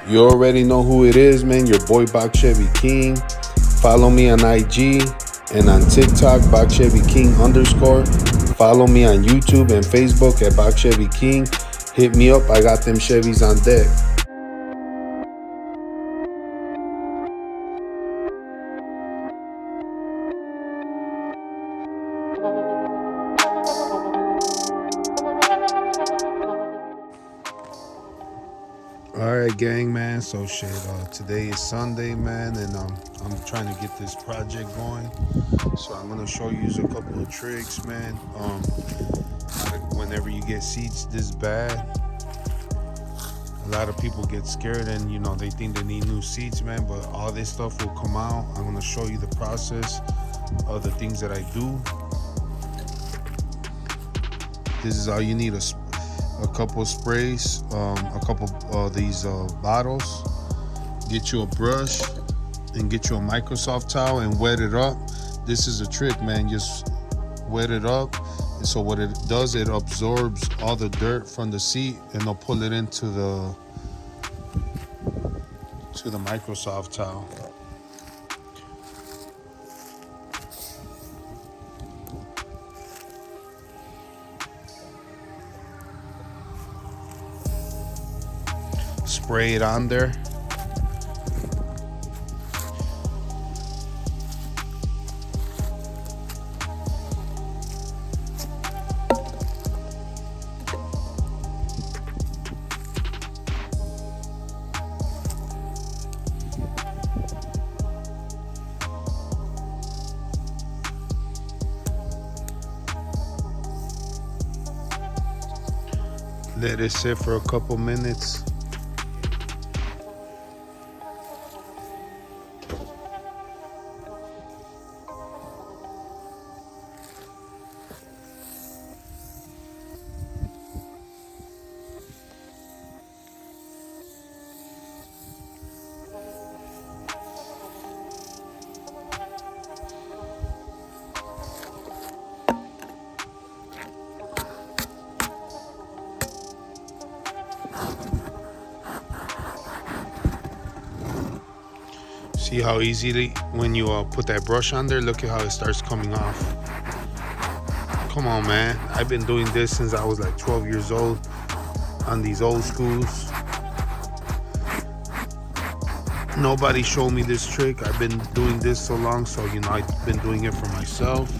You already know who it is, man. Your boy Bach Chevy King. Follow me on IG and on TikTok, Bach Chevy King _. Follow me on YouTube and Facebook at Bach Chevy King. Hit me up. I got them Chevys on deck. Alright, gang, man. So shit, today is Sunday, man, and I'm trying to get this project going. So I'm gonna show you a couple of tricks, man. Whenever you get seats this bad, a lot of people get scared and they think they need new seats, man. But all this stuff will come out. I'm gonna show you the process of the things that I do. This is all you need: a couple of sprays, a couple of these bottles. Get you a brush and get you a Microsoft towel and wet it up. This is a trick, man. Just wet it up. So what it does, it absorbs all the dirt from the seat and it'll pull it into the Microsoft towel. Spray it on there. Let it sit for a couple minutes. See how easily, when you put that brush on there, look at how it starts coming off. Come on, man. I've been doing this since I was like 12 years old on these old schools. Nobody showed me this trick. I've been doing this so long, so I've been doing it for myself.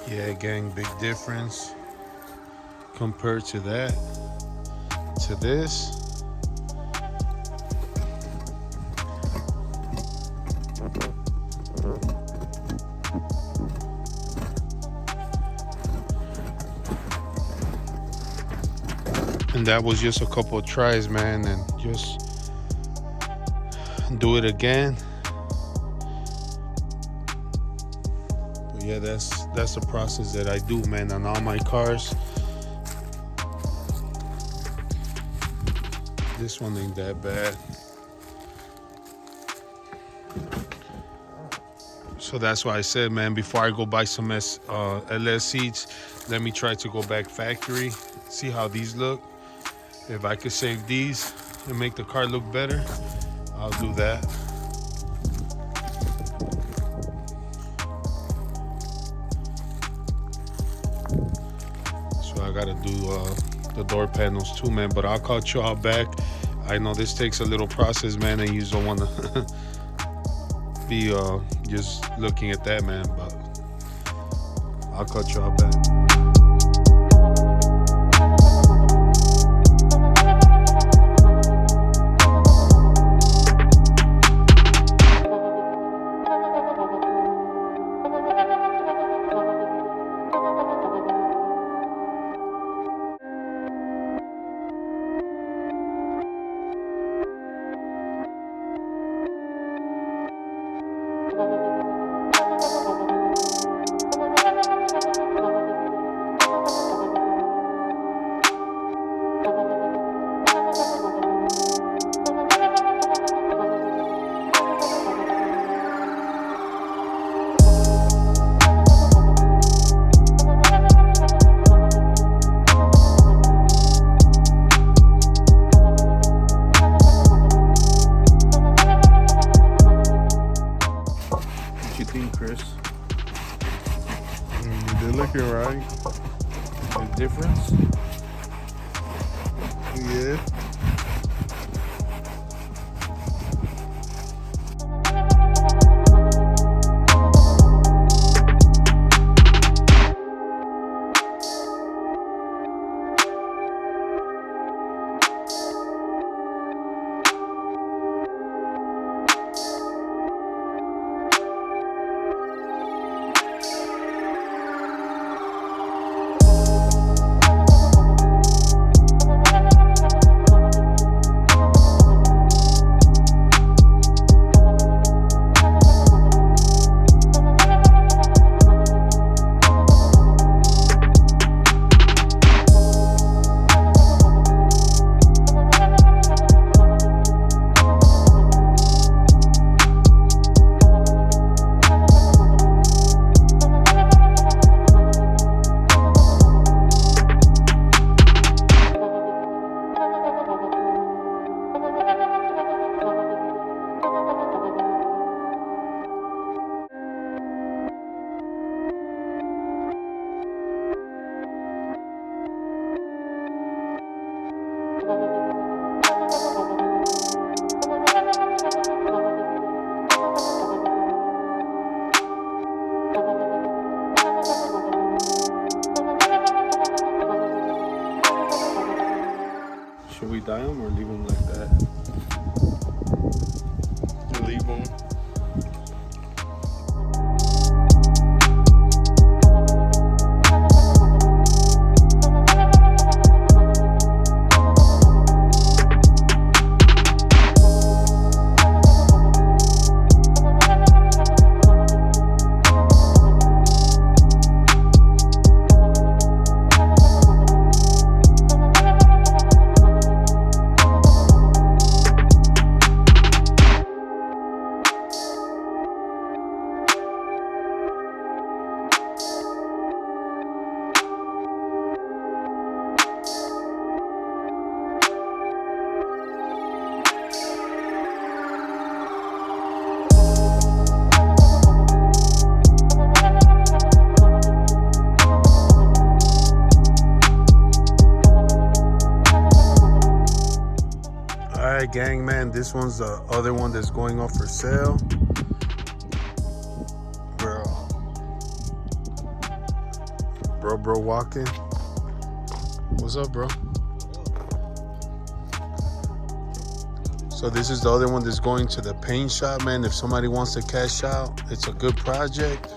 Yeah, gang, big difference compared to that, to this. And that was just a couple of tries, man, and just do it again. Yeah, that's the process that I do, man, on all my cars. This one ain't that bad. So that's why I said, man, before I go buy some LS seats, let me try to go back factory, see how these look. If I could save these and make the car look better, I'll do that. So I gotta do the door panels too, man, but I'll call you all back. I know this takes a little process, man, and you don't want to be just looking at that, man, but I'll cut you all back. Chris. They're looking right. The difference? Yeah. Should we dye them or leave them like that? Leave them. Alright, gang, man, this one's the other one that's going up for sale. Bro walking. What's up, bro? So this is the other one that's going to the paint shop, man. If somebody wants to cash out, it's a good project.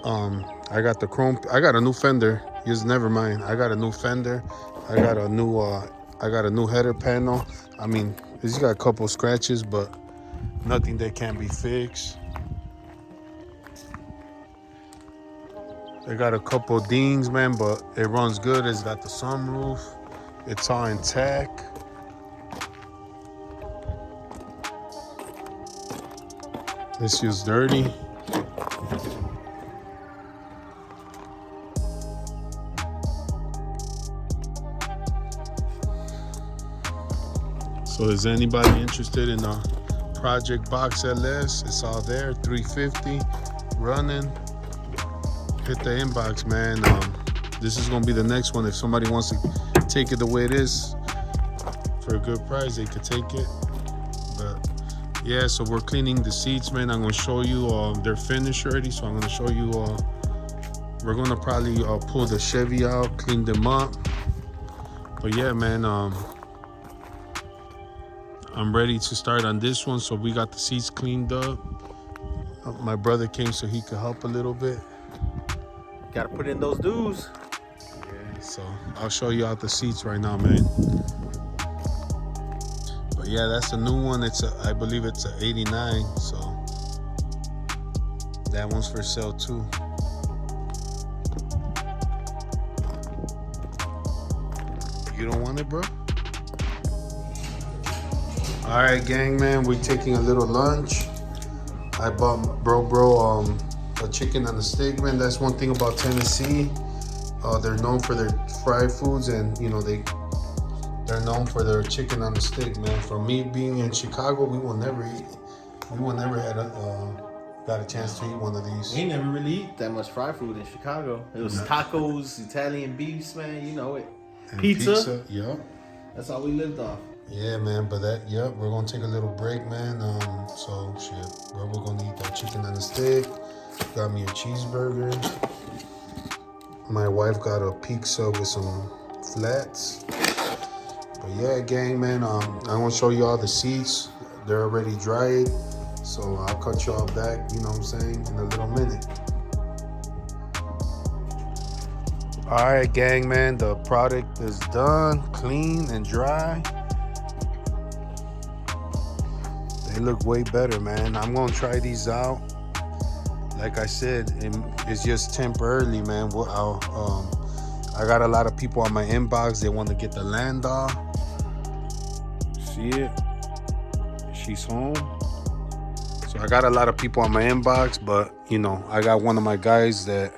I got the chrome. I got a new fender. Just never mind. I got a new fender. I got a new header panel. I mean, it's got a couple scratches, but nothing that can't be fixed. They got a couple dings, man, but it runs good. It's got the sunroof. It's all intact. This feels dirty. So is anybody interested in a Project Box LS? It's all there, 350 running. Hit the inbox, man. This is gonna be the next one. If somebody wants to take it the way it is for a good price, they could take it. But yeah, so we're cleaning the seats, man. I'm gonna show you, they're finished already, so I'm gonna show you, we're gonna probably pull the Chevy out, clean them up. But yeah, man, I'm ready to start on this one. So we got the seats cleaned up. My brother came so he could help a little bit. Gotta put in those dues. Yeah, so I'll show you out the seats right now, man. But yeah, that's a new one. I believe it's a 89. So that one's for sale too. You don't want it, bro? All right, gang, man, we're taking a little lunch. I bought bro a chicken on a stick, man. That's one thing about Tennessee. They're known for their fried foods, and you know they're known for their chicken on a stick, man. For me being in Chicago, we will never got a chance to eat one of these. We ain't never really eat that much fried food in Chicago. It was tacos, Italian beefs, man. You know it. And Pizza. Yep. That's all we lived off. Yeah, man, but we're gonna take a little break, man. So shit, we're gonna eat that chicken on a stick. Got me a cheeseburger. My wife got a pizza with some flats. But yeah, gang, man, I'm gonna show you all the seats. They're already dried, so I'll cut y'all back, you know what I'm saying, in a little minute. All right, gang, man, the product is done, clean and dry. They look way better, man. I'm gonna try these out. Like I said, it's just temporarily, man. I got a lot of people on my inbox. They want to get the Landau. See it? She's home. So I got a lot of people on my inbox, but you know, I got one of my guys that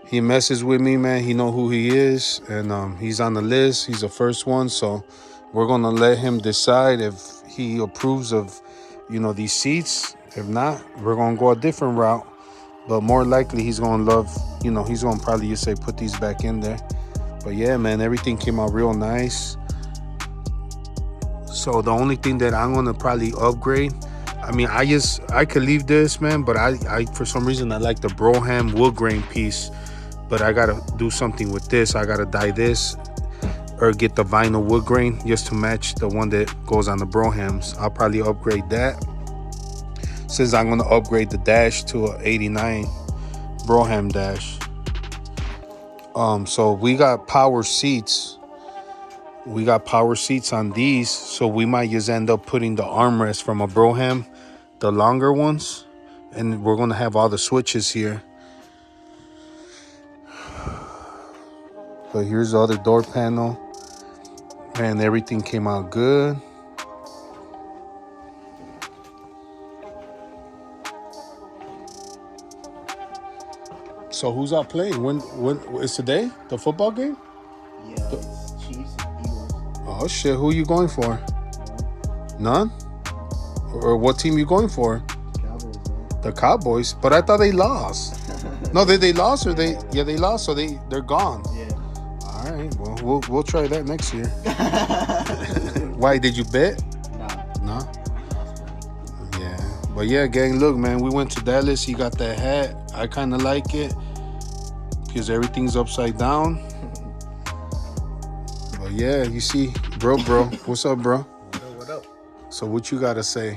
he messes with me, man. He know who he is, and he's on the list. He's the first one, so we're gonna let him decide if he approves of, you know, these seats. If not, we're gonna go a different route. But more likely, he's gonna love, you know, he's gonna probably just say put these back in there. But yeah, man, everything came out real nice. So the only thing that I'm gonna probably upgrade, I mean, I could leave this, man, but I for some reason I like the Brougham wood grain piece, but I gotta do something with this. I gotta dye this or get the vinyl wood grain just to match the one that goes on the Broughams. I'll probably upgrade that, since I'm gonna upgrade the dash to a 89 Brougham dash. So we got power seats. We got power seats on these, so we might just end up putting the armrest from a Brougham, the longer ones, and we're gonna have all the switches here. But here's the other door panel. Man, everything came out good. So who's out playing? When is today? The football game? Yeah, it's Chiefs and Eagles. Oh shit, who you going for? None? Or what team you going for? Cowboys, man. The Cowboys? But I thought they lost. No, they lost, or they lost, so they're gone. Yeah. All right, well we'll try that next year. Why, did you bet? Nah. No? Yeah. But yeah, gang, look, man, we went to Dallas. He got that hat. I kind of like it because everything's upside down. But yeah, you see, bro, what's up, bro? What up? So what you gotta say?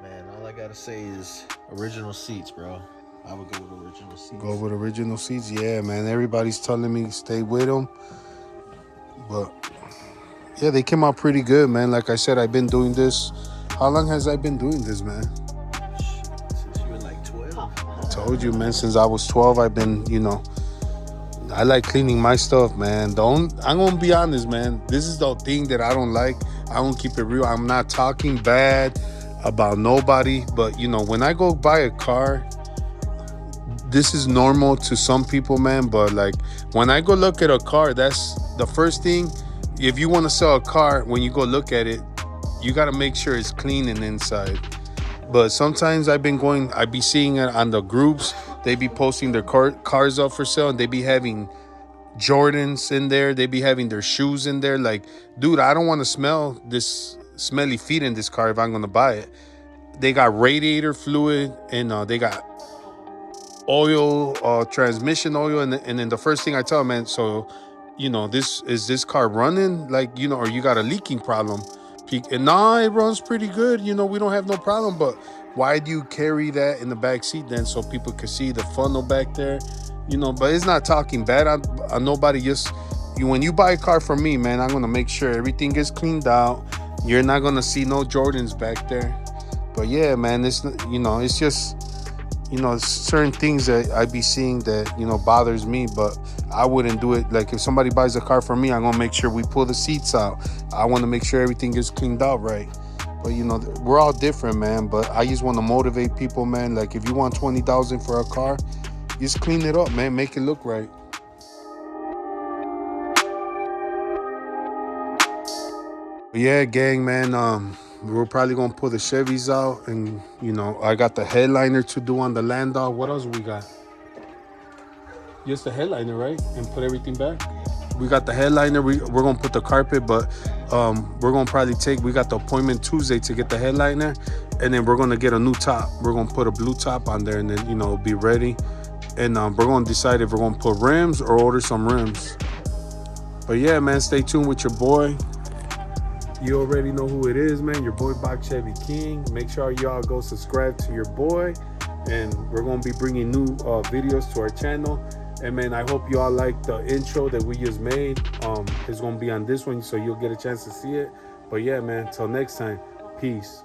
Man, all I gotta say is original seats, bro. I would go with original seats. Go with original seats? Yeah, man. Everybody's telling me stay with them. But yeah, they came out pretty good, man. Like I said, I've been doing this. How long has I been doing this, man? Since you were like 12. I told you, man, since I was 12, I've been, you know, I like cleaning my stuff, man. I'm gonna be honest, man. This is the thing that I don't like. I don't keep it real. I'm not talking bad. about nobody. But you know, when I go buy a car, this is normal to some people, man. But like when I go look at a car, that's the first thing. If you want to sell a car, when you go look at it, you got to make sure it's clean and inside. But sometimes I be seeing it on the groups. They be posting their cars up for sale, and they be having Jordans in there. They be having their shoes in there. Like, dude, I don't want to smell this smelly feet in this car if I'm gonna buy it. They got radiator fluid, and they got oil, transmission oil, and then the first thing I tell them, man, so you know, this car running, like, you know, or you got a leaking problem? And nah, it runs pretty good, you know, we don't have no problem. But why do you carry that in the back seat then, so people can see the funnel back there, you know? But it's not talking bad on nobody. Just when you buy a car from me, man, I'm gonna make sure everything gets cleaned out. You're not gonna see no Jordans back there. But yeah, man, it's, you know, it's just, you know, certain things that I be seeing that, you know, bothers me. But I wouldn't do it. Like, if somebody buys a car from me, I'm gonna make sure we pull the seats out. I want to make sure everything gets cleaned out right. But you know, we're all different, man. But I just want to motivate people, man. Like, if you want $20,000 for a car, just clean it up, man. Make it look right. But yeah, gang, man. We're probably gonna pull the Chevys out, and you know, I got the headliner to do on the Landau. What else we got? Just the headliner, right? And put everything back. We got the headliner. We're gonna put the carpet, but we're gonna probably we got the appointment Tuesday to get the headliner, and then we're gonna get a new top. We're gonna put a blue top on there, and then, you know, it'll be ready. And we're gonna decide if we're gonna put rims or order some rims. But yeah, man, stay tuned with your boy. You already know who it is, man. Your boy Bach Chevy King. Make sure y'all go subscribe to your boy, and we're gonna be bringing new videos to our channel. And man, I hope y'all like the intro that we just made. It's gonna be on this one, so you'll get a chance to see it. But yeah, man, till next time, peace.